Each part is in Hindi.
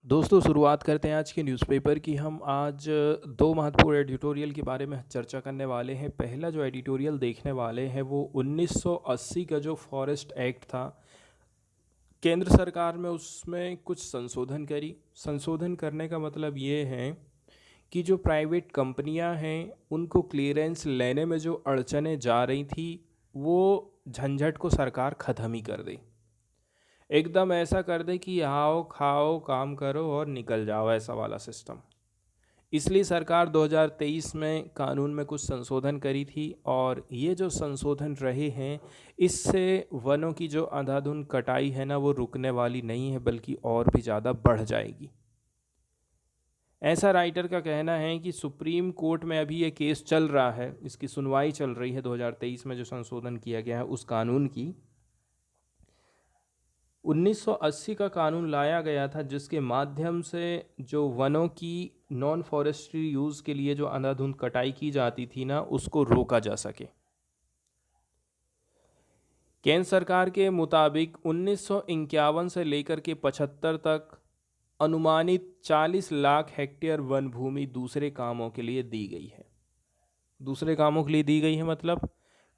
दोस्तों शुरुआत करते हैं आज के न्यूज़पेपर की। हम आज दो महत्वपूर्ण एडिटोरियल के बारे में चर्चा करने वाले हैं। पहला जो एडिटोरियल देखने वाले हैं वो 1980 का जो फॉरेस्ट एक्ट था, केंद्र सरकार में उसमें कुछ संशोधन करी। संशोधन करने का मतलब ये है कि जो प्राइवेट कंपनियां हैं उनको क्लियरेंस लेने में जो अड़चनें जा रही थी वो झंझट को सरकार ख़त्म ही कर दे। एकदम ऐसा कर दे कि आओ खाओ काम करो और निकल जाओ, ऐसा वाला सिस्टम। इसलिए सरकार 2023 में कानून में कुछ संशोधन करी थी और ये जो संशोधन रहे हैं इससे वनों की जो अंधाधुंध कटाई है ना वो रुकने वाली नहीं है, बल्कि और भी ज़्यादा बढ़ जाएगी। ऐसा राइटर का कहना है कि सुप्रीम कोर्ट में अभी ये केस चल रहा है, इसकी सुनवाई चल रही है 2023 में जो संशोधन किया गया है उस कानून की। 1980 का कानून लाया गया था जिसके माध्यम से जो वनों की नॉन फॉरेस्ट्री यूज़ के लिए जो अंधाधुंध कटाई की जाती थी ना उसको रोका जा सके। केंद्र सरकार के मुताबिक 1951 से लेकर के 75 तक अनुमानित 40 लाख हेक्टेयर वन भूमि दूसरे कामों के लिए दी गई है। दूसरे कामों के लिए दी गई है मतलब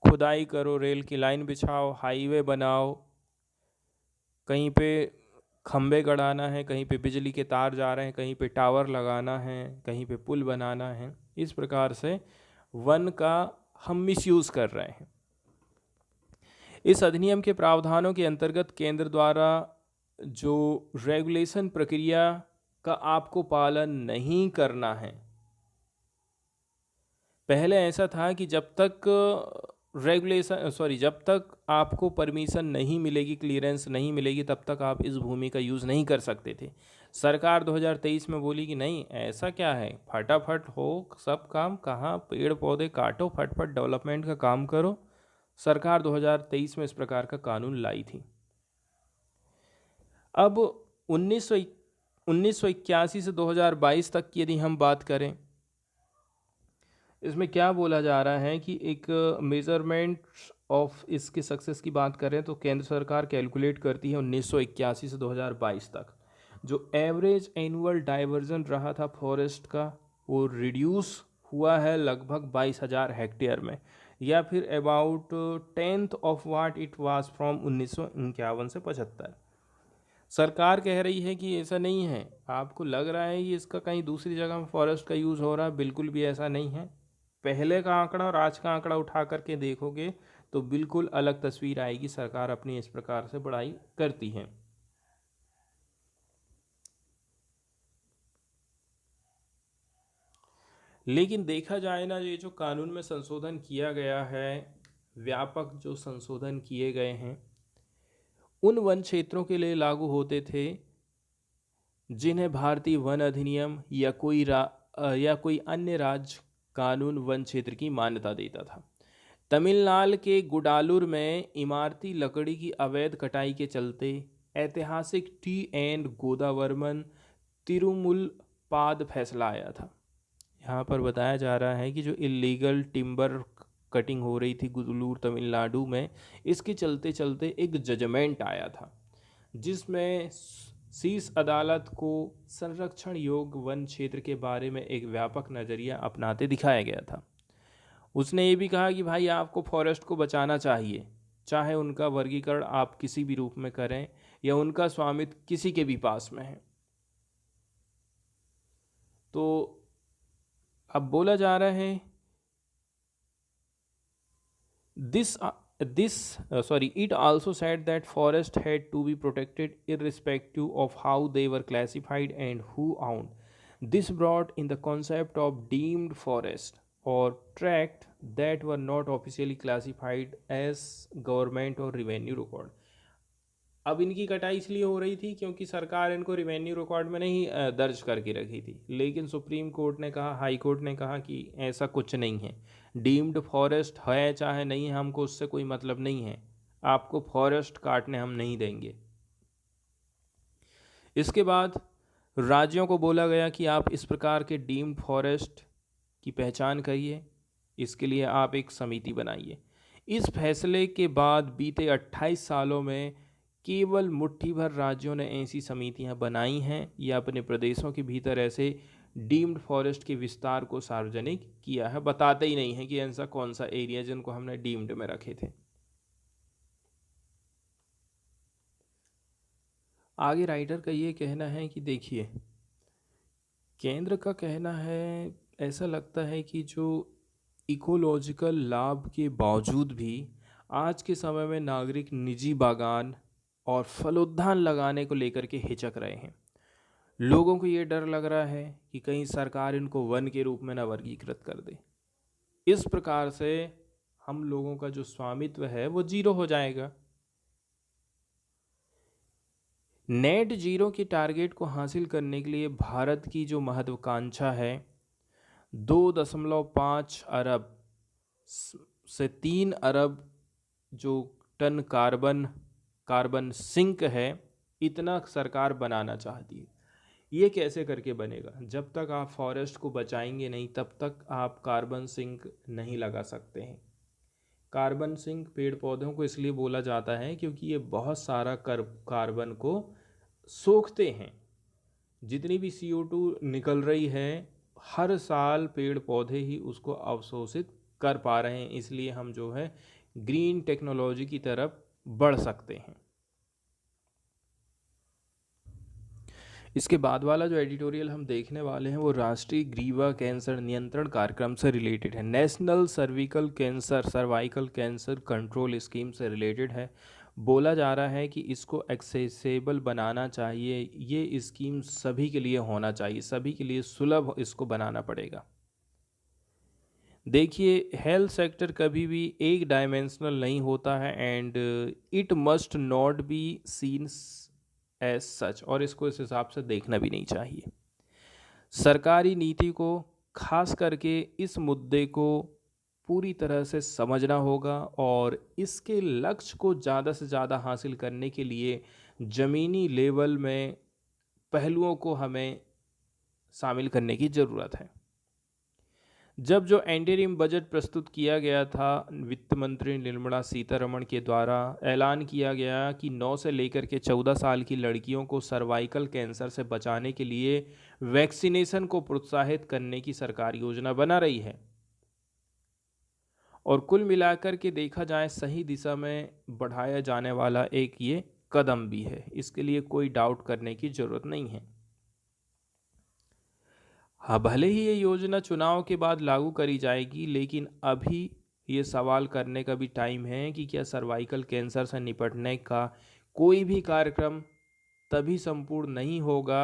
खुदाई करो, रेल की लाइन बिछाओ, हाईवे बनाओ, कहीं पे खंबे गड़ाना है, कहीं पे बिजली के तार जा रहे हैं, कहीं पे टावर लगाना है, कहीं पे पुल बनाना है। इस प्रकार से वन का हम मिसयूज़ कर रहे हैं। इस अधिनियम के प्रावधानों के अंतर्गत केंद्र द्वारा जो रेगुलेशन प्रक्रिया का आपको पालन नहीं करना है। पहले ऐसा था कि जब तक आपको परमिशन नहीं मिलेगी, क्लियरेंस नहीं मिलेगी, तब तक आप इस भूमि का यूज़ नहीं कर सकते थे। सरकार 2023 में बोली कि नहीं, ऐसा क्या है, फटाफट हो सब काम, कहाँ पेड़ पौधे काटो, फटफट डेवलपमेंट का काम करो। सरकार 2023 में इस प्रकार का कानून लाई थी। अब 1981 से 2022 तक की यदि हम बात करें, इसमें क्या बोला जा रहा है कि एक मेज़रमेंट ऑफ इसके सक्सेस की बात करें तो केंद्र सरकार कैलकुलेट करती है 1981 से 2022 तक जो एवरेज एनुअल डाइवर्जन रहा था फॉरेस्ट का वो रिड्यूस हुआ है लगभग 22,000 हेक्टेयर में, या फिर about 10th of what it was from 1951 से 75। सरकार कह रही है कि ऐसा नहीं है, आपको लग रहा है कि इसका कहीं दूसरी जगह में फॉरेस्ट का यूज़ हो रहा है, बिल्कुल भी ऐसा नहीं है। पहले का आंकड़ा और आज का आंकड़ा उठा करके देखोगे तो बिल्कुल अलग तस्वीर आएगी। सरकार अपनी इस प्रकार से बढ़ाई करती है। लेकिन देखा जाए ना, ये जो कानून में संशोधन किया गया है, व्यापक जो संशोधन किए गए हैं, उन वन क्षेत्रों के लिए लागू होते थे जिन्हें भारतीय वन अधिनियम या कोई अन्य राज्य कानून वन क्षेत्र की मान्यता देता था। तमिलनाडु के गुडालुर में इमारती लकड़ी की अवैध कटाई के चलते ऐतिहासिक टी एंड गोदावर्मन तिरुमुलपाद फैसला आया था। यहाँ पर बताया जा रहा है कि जो इलीगल टिम्बर कटिंग हो रही थी गुडलूर तमिलनाडु में, इसके चलते चलते एक जजमेंट आया था जिसमें शीर्ष अदालत को संरक्षण योग्य वन क्षेत्र के बारे में एक व्यापक नज़रिया अपनाते दिखाया गया था। उसने ये भी कहा कि भाई आपको फॉरेस्ट को बचाना चाहिए, चाहे उनका वर्गीकरण आप किसी भी रूप में करें या उनका स्वामित्व किसी के भी पास में है। तो अब बोला जा रहा है it also said that forest had to be protected irrespective of how they were classified and who owned. This brought in the concept of deemed forest or tract that were not officially classified as government or revenue record. अब इनकी कटाई इसलिए हो रही थी क्योंकि सरकार इनको रिवेन्यू रिकॉर्ड में नहीं दर्ज करके रखी थी, लेकिन सुप्रीम कोर्ट ने कहा, हाई कोर्ट ने कहा कि ऐसा कुछ नहीं है। डीम्ड फॉरेस्ट है चाहे नहीं है, हमको उससे कोई मतलब नहीं है, आपको फॉरेस्ट काटने हम नहीं देंगे। इसके बाद राज्यों को बोला गया कि आप इस प्रकार के डीम्ड फॉरेस्ट की पहचान करिए, इसके लिए आप एक समिति बनाइए। इस फैसले के बाद बीते 28 सालों में केवल मुट्ठी भर राज्यों ने ऐसी समितियां बनाई हैं या अपने प्रदेशों के भीतर ऐसे डीम्ड फॉरेस्ट के विस्तार को सार्वजनिक किया है। बताते ही नहीं है कि ऐसा कौन सा एरिया जिनको हमने डीम्ड में रखे थे। आगे राइटर का ये कहना है कि देखिए, केंद्र का कहना है, ऐसा लगता है कि जो इकोलॉजिकल लाभ के बावजूद भी आज के समय में नागरिक निजी बागान और फलोद्यान लगाने को लेकर के हिचक रहे हैं। लोगों को ये डर लग रहा है कि कहीं सरकार इनको वन के रूप में न वर्गीकृत कर दे। इस प्रकार से हम लोगों का जो स्वामित्व है वो जीरो हो जाएगा। नेट जीरो के टारगेट को हासिल करने के लिए भारत की जो महत्वाकांक्षा है, 2.5 अरब से 3 अरब जो टन कार्बन सिंक है, इतना सरकार बनाना चाहती है। ये कैसे करके बनेगा? जब तक आप फॉरेस्ट को बचाएंगे नहीं, तब तक आप कार्बन सिंक नहीं लगा सकते हैं। कार्बन सिंक पेड़ पौधों को इसलिए बोला जाता है क्योंकि ये बहुत सारा कार्बन को सोखते हैं। जितनी भी CO2 निकल रही है, हर साल पेड़ पौधे ही उसको अवशोषित कर पा रहे हैं। इसलिए हम जो है ग्रीन टेक्नोलॉजी की तरफ बढ़ सकते हैं। इसके बाद वाला जो एडिटोरियल हम देखने वाले हैं वो राष्ट्रीय ग्रीवा कैंसर नियंत्रण कार्यक्रम से रिलेटेड है। National cervical cancer control scheme से रिलेटेड है। बोला जा रहा है कि इसको एक्सेसिबल बनाना चाहिए। ये स्कीम सभी के लिए होना चाहिए, सभी के लिए सुलभ इसको बनाना पड़ेगा। देखिए, हेल्थ सेक्टर कभी भी एक डायमेंशनल नहीं होता है and it must not be seen as such, और इसको इस हिसाब से देखना भी नहीं चाहिए। सरकारी नीति को खास करके इस मुद्दे को पूरी तरह से समझना होगा और इसके लक्ष्य को ज़्यादा से ज़्यादा हासिल करने के लिए ज़मीनी लेवल में पहलुओं को हमें शामिल करने की ज़रूरत है। जब जो इंटरिम बजट प्रस्तुत किया गया था, वित्त मंत्री निर्मला सीतारमण के द्वारा ऐलान किया गया कि 9 से लेकर के 14 साल की लड़कियों को सर्वाइकल कैंसर से बचाने के लिए वैक्सीनेशन को प्रोत्साहित करने की सरकार योजना बना रही है। और कुल मिलाकर के देखा जाए सही दिशा में बढ़ाया जाने वाला एक ये कदम भी है। इसके लिए कोई डाउट करने की ज़रूरत नहीं है। हाँ, भले ही ये योजना चुनाव के बाद लागू करी जाएगी, लेकिन अभी ये सवाल करने का भी टाइम है कि क्या सर्वाइकल कैंसर से निपटने का कोई भी कार्यक्रम तभी संपूर्ण नहीं होगा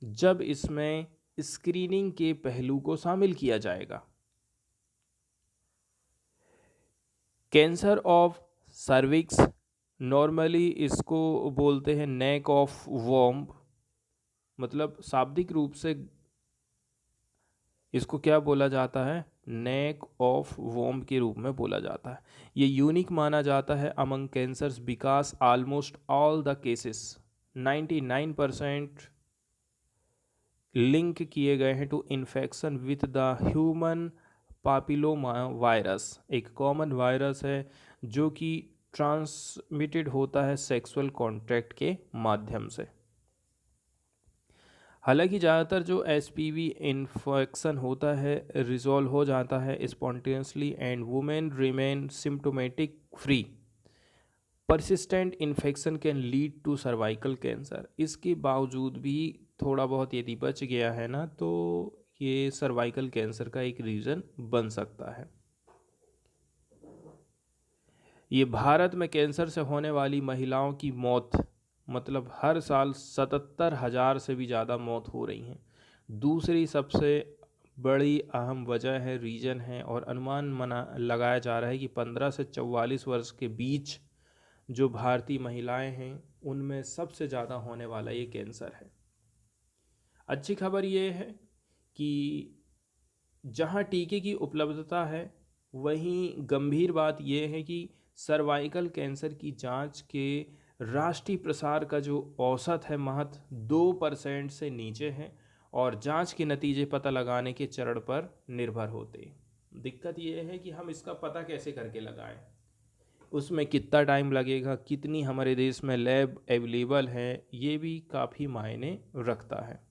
जब इसमें स्क्रीनिंग के पहलू को शामिल किया जाएगा। कैंसर ऑफ सर्विक्स, नॉर्मली इसको बोलते हैं नेक ऑफ वॉर्म, मतलब शाब्दिक रूप से इसको क्या बोला जाता है? नेक ऑफ वॉर्म के रूप में बोला जाता है। ये यूनिक माना जाता है among cancers because almost all the cases 99% link किए गए हैं to infection with the human papilloma virus. एक कॉमन वायरस है जो कि ट्रांसमिटेड होता है सेक्सुअल कॉन्टैक्ट के माध्यम से। हालांकि ज़्यादातर जो HPV इन्फेक्शन होता है रिजॉल्व हो जाता है spontaneously and women remain symptomatic free. Persistent infection can lead to cervical cancer. इसके बावजूद भी थोड़ा बहुत यदि बच गया है ना, तो ये सर्वाइकल कैंसर का एक रीज़न बन सकता है। ये भारत में कैंसर से होने वाली महिलाओं की मौत, मतलब हर साल 77,000 से भी ज़्यादा मौत हो रही हैं। दूसरी सबसे बड़ी अहम वजह है, रीजन है, और अनुमान लगाया जा रहा है कि 15 से 44 वर्ष के बीच जो भारतीय महिलाएं हैं उनमें सबसे ज़्यादा होने वाला ये कैंसर है। अच्छी खबर ये है कि जहाँ टीके की उपलब्धता है, वहीं गंभीर बात यह है कि सर्वाइकल कैंसर की जांच के राष्ट्रीय प्रसार का जो औसत है महत्व 2% से नीचे है और जांच के नतीजे पता लगाने के चरण पर निर्भर होते हैं। दिक्कत यह है कि हम इसका पता कैसे करके लगाएं। उसमें कितना टाइम लगेगा, कितनी हमारे देश में लैब अवेलेबल है, ये भी काफ़ी मायने रखता है।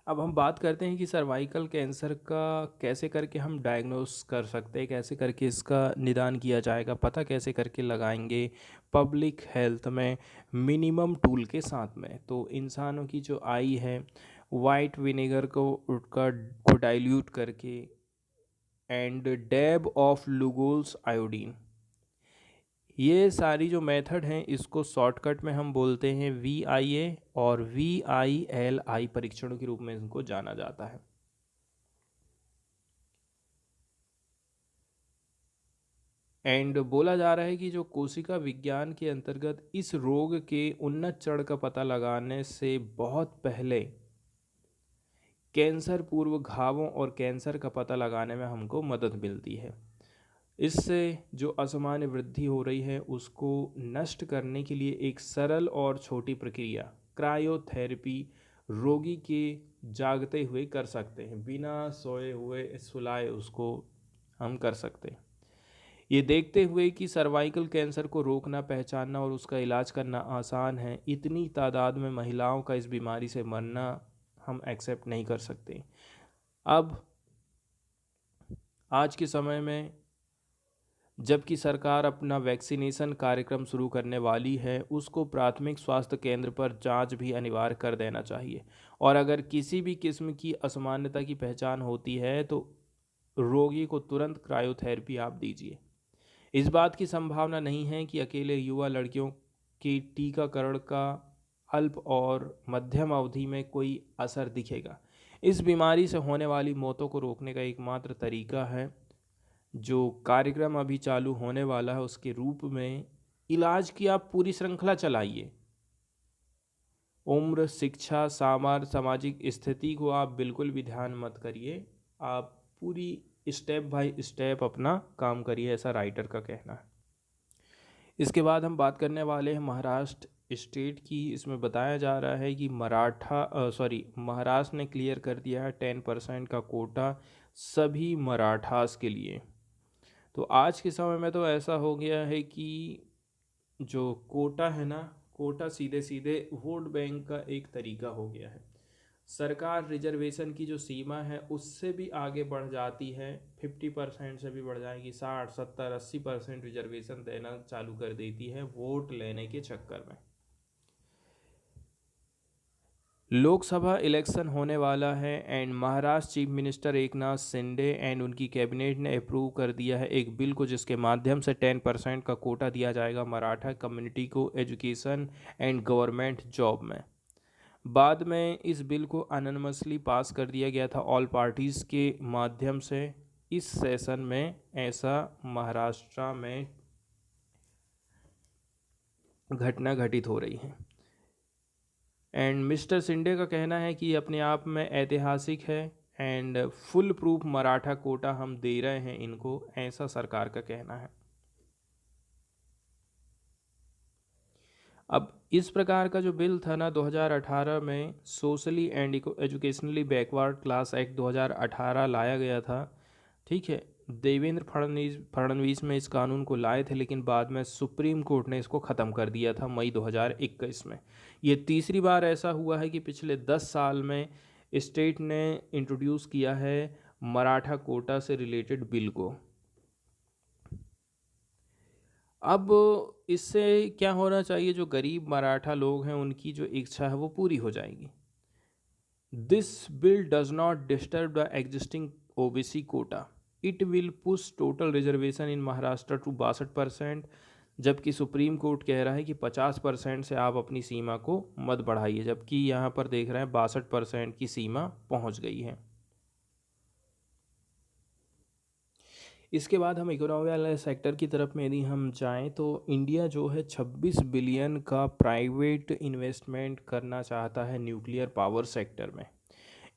अब हम बात करते हैं कि सर्वाइकल कैंसर का कैसे करके हम डायग्नोस कर सकते हैं, कैसे करके इसका निदान किया जाएगा, पता कैसे करके लगाएंगे पब्लिक हेल्थ में मिनिमम टूल के साथ में। तो इंसानों की जो आई है, वाइट विनेगर को डाइल्यूट करके एंड डैब ऑफ लुगोल्स आयोडीन, ये सारी जो मेथड हैं इसको शॉर्टकट में हम बोलते हैं VIA, और VILI परीक्षणों के रूप में इनको जाना जाता है। एंड बोला जा रहा है कि जो कोशिका विज्ञान के अंतर्गत इस रोग के उन्नत चरण का पता लगाने से बहुत पहले कैंसर पूर्व घावों और कैंसर का पता लगाने में हमको मदद मिलती है। इससे जो असामान्य वृद्धि हो रही है उसको नष्ट करने के लिए एक सरल और छोटी प्रक्रिया क्रायोथेरेपी रोगी के जागते हुए कर सकते हैं, बिना सोए हुए सुलाए उसको हम कर सकते हैं। ये देखते हुए कि सर्वाइकल कैंसर को रोकना, पहचानना और उसका इलाज करना आसान है, इतनी तादाद में महिलाओं का इस बीमारी से मरना हम एक्सेप्ट नहीं कर सकते। अब आज के समय में जबकि सरकार अपना वैक्सीनेशन कार्यक्रम शुरू करने वाली है, उसको प्राथमिक स्वास्थ्य केंद्र पर जांच भी अनिवार्य कर देना चाहिए। और अगर किसी भी किस्म की असामान्यता की पहचान होती है तो रोगी को तुरंत क्रायोथेरेपी आप दीजिए। इस बात की संभावना नहीं है कि अकेले युवा लड़कियों की टीकाकरण का अल्प और मध्यम अवधि में कोई असर दिखेगा। इस बीमारी से होने वाली मौतों को रोकने का एकमात्र तरीका है जो कार्यक्रम अभी चालू होने वाला है उसके रूप में इलाज की आप पूरी श्रृंखला चलाइए। उम्र, शिक्षा, सामाजिक स्थिति को आप बिल्कुल भी ध्यान मत करिए, आप पूरी स्टेप बाय स्टेप अपना काम करिए, ऐसा राइटर का कहना है। इसके बाद हम बात करने वाले हैं महाराष्ट्र स्टेट की। इसमें बताया जा रहा है कि महाराष्ट्र ने क्लियर कर दिया है 10% का कोटा सभी मराठास के लिए। तो आज के समय में तो ऐसा हो गया है कि जो कोटा है ना, कोटा सीधे सीधे वोट बैंक का एक तरीका हो गया है। सरकार रिजर्वेशन की जो सीमा है उससे भी आगे बढ़ जाती है, 50% से भी बढ़ जाएगी, 60, 70, 80% रिजर्वेशन देना चालू कर देती है वोट लेने के चक्कर में। लोकसभा इलेक्शन होने वाला है and Maharashtra chief minister Eknath Shinde and उनकी कैबिनेट ने अप्रूव कर दिया है एक बिल को जिसके माध्यम से 10% का कोटा दिया जाएगा मराठा कम्युनिटी को एजुकेशन एंड गवर्नमेंट जॉब में। बाद में इस बिल को अननमसली पास कर दिया गया था ऑल पार्टीज़ के माध्यम से। इस सेशन में ऐसा महाराष्ट्र में घटना घटित हो रही है एंड मिस्टर शिंदे का कहना है कि अपने आप में ऐतिहासिक है and full proof Maratha quota हम दे रहे हैं इनको, ऐसा सरकार का कहना है। अब इस प्रकार का जो बिल था ना 2018 में socially and educationally backward class act 2018 लाया गया था, ठीक है। देवेंद्र फडणवीस में इस कानून को लाए थे लेकिन बाद में सुप्रीम कोर्ट ने इसको ख़त्म कर दिया था मई 2021 में। ये तीसरी बार ऐसा हुआ है कि पिछले 10 साल में स्टेट ने इंट्रोड्यूस किया है मराठा कोटा से रिलेटेड बिल को। अब इससे क्या होना चाहिए, जो गरीब मराठा लोग हैं उनकी जो इच्छा है वो पूरी हो जाएगी। This bill does not disturb the existing OBC quota, it will push total reservation in Maharashtra to 62%, जबकि सुप्रीम कोर्ट कह रहा है कि 50% से आप अपनी सीमा को मत बढ़ाइए, जबकि यहाँ पर देख रहे हैं 62% की सीमा पहुँच गई है। इसके बाद हम इकोनॉमी वाले सेक्टर की तरफ में यदि हम जाएं तो इंडिया जो है 26 बिलियन का प्राइवेट इन्वेस्टमेंट करना चाहता है न्यूक्लियर पावर सेक्टर में।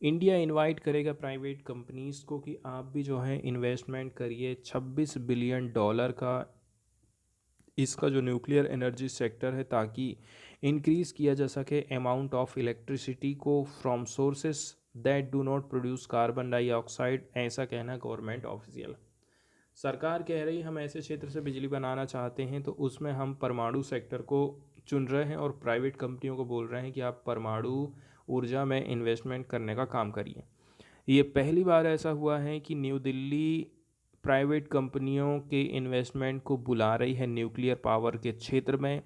इंडिया इनवाइट करेगा प्राइवेट कंपनीज़ को कि आप भी जो है इन्वेस्टमेंट करिए 26 बिलियन डॉलर का इसका जो न्यूक्लियर एनर्जी सेक्टर है, ताकि इंक्रीज़ किया जा सके अमाउंट ऑफ इलेक्ट्रिसिटी को from sources that do not produce carbon dioxide, ऐसा कहना गवर्नमेंट ऑफिशियल। सरकार कह रही हम ऐसे क्षेत्र से बिजली बनाना चाहते हैं तो उसमें हम परमाणु सेक्टर को चुन रहे हैं और प्राइवेट कंपनियों को बोल रहे हैं कि आप परमाणु ऊर्जा में इन्वेस्टमेंट करने का काम करिए। ये पहली बार ऐसा हुआ है कि न्यू दिल्ली प्राइवेट कंपनियों के इन्वेस्टमेंट को बुला रही है न्यूक्लियर पावर के क्षेत्र में।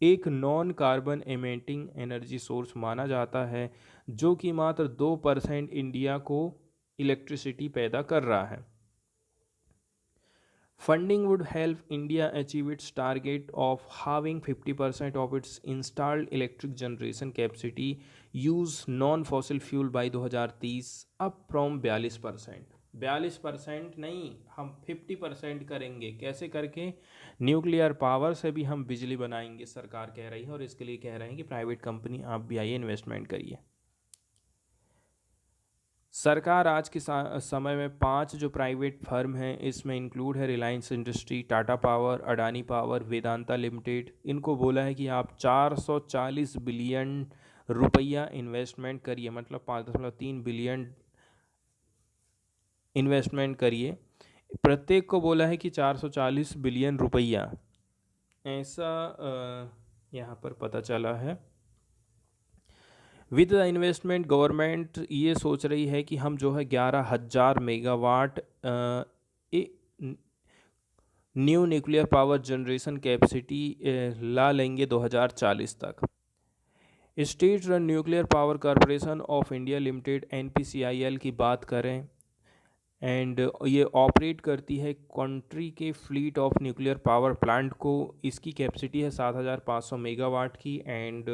एक non carbon emitting energy source माना जाता है जो कि मात्र 2% इंडिया को इलेक्ट्रिसिटी पैदा कर रहा है। Funding would help India achieve its target of having 50% of its installed electric generation capacity use non-fossil fuel by 2030, up from 42%। 42% नहीं, हम 50% करेंगे। कैसे करके? न्यूक्लियर पावर से भी हम बिजली बनाएंगे, सरकार कह रही है, और इसके लिए कह रहे हैं कि प्राइवेट कंपनी आप भी आइए इन्वेस्टमेंट करिए। सरकार आज के समय में 5 जो प्राइवेट फर्म हैं इसमें इंक्लूड है Reliance industry, Tata power, Adani power, Vedanta limited. इनको बोला है कि आप 440 बिलियन रुपया इन्वेस्टमेंट करिए, मतलब 5.3 बिलियन इन्वेस्टमेंट करिए। प्रत्येक को बोला है कि 440 बिलियन रुपया, ऐसा यहाँ पर पता चला है। विद द इन्वेस्टमेंट गवर्नमेंट ये सोच रही है कि हम जो है 11,000 megawatt new nuclear power generation capacity ला लेंगे 2040 तक। State run nuclear power corporation of India limited NPCIL की बात करें एंड ये ऑपरेट करती है कंट्री के fleet of nuclear power plant को। इसकी कैपेसिटी है 7,500 मेगावाट की एंड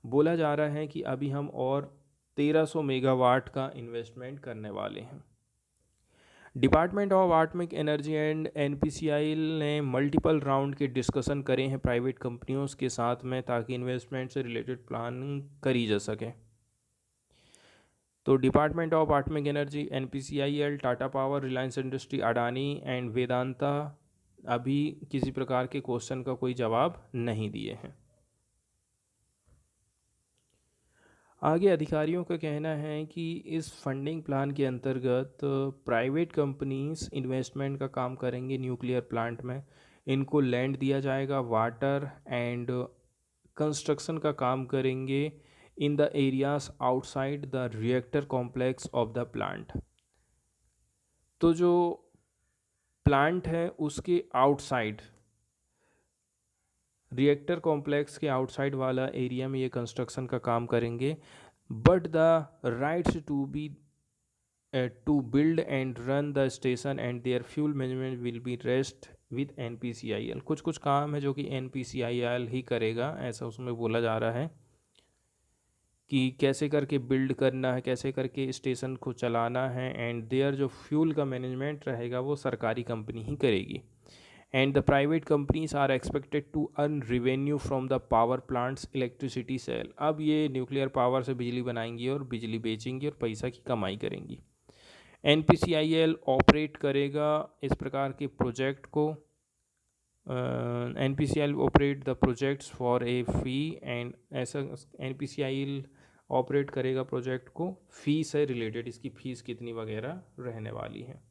बोला जा रहा है कि अभी हम और 1300 मेगावाट का इन्वेस्टमेंट करने वाले हैं। Department of atomic energy and NPCIL ने मल्टीपल राउंड के डिस्कशन करे हैं प्राइवेट कंपनियों के साथ में ताकि इन्वेस्टमेंट से रिलेटेड प्लानिंग करी जा सके। तो department of atomic energy, NPCIL, Tata power, Reliance industry, Adani and Vedanta अभी किसी प्रकार के क्वेश्चन का कोई जवाब नहीं दिए हैं। आगे अधिकारियों का कहना है कि इस फंडिंग प्लान के अंतर्गत प्राइवेट कंपनीज इन्वेस्टमेंट का काम करेंगे न्यूक्लियर प्लांट में। इनको लैंड दिया जाएगा, वाटर एंड कंस्ट्रक्शन का काम करेंगे in the areas outside the reactor complex of the plant. तो जो प्लांट है उसके आउटसाइड, रिएक्टर कॉम्प्लेक्स के आउटसाइड वाला एरिया में ये कंस्ट्रक्शन का काम करेंगे। But the rights to build and run the station and their fuel management will be rest with NPCIL। कुछ कुछ काम है जो कि NPCIL ही करेगा, ऐसा उसमें बोला जा रहा है कि कैसे करके बिल्ड करना है, कैसे करके स्टेशन को चलाना है, एंड देयर जो फ्यूल का मैनेजमेंट रहेगा वो सरकारी कंपनी ही करेगी। And the private companies are expected to earn revenue from the power plants electricity sale. अब ये न्यूक्लियर पावर से बिजली बनाएंगी और बिजली बेचेंगी और पैसा की कमाई करेंगी। NPCIL ऑपरेट करेगा इस प्रकार के प्रोजेक्ट को। NPCIL operate the projects for a fee and ऐसा NPCIL ऑपरेट करेगा प्रोजेक्ट को फ़ी से रिलेटेड, इसकी फ़ीस कितनी वगैरह रहने वाली है।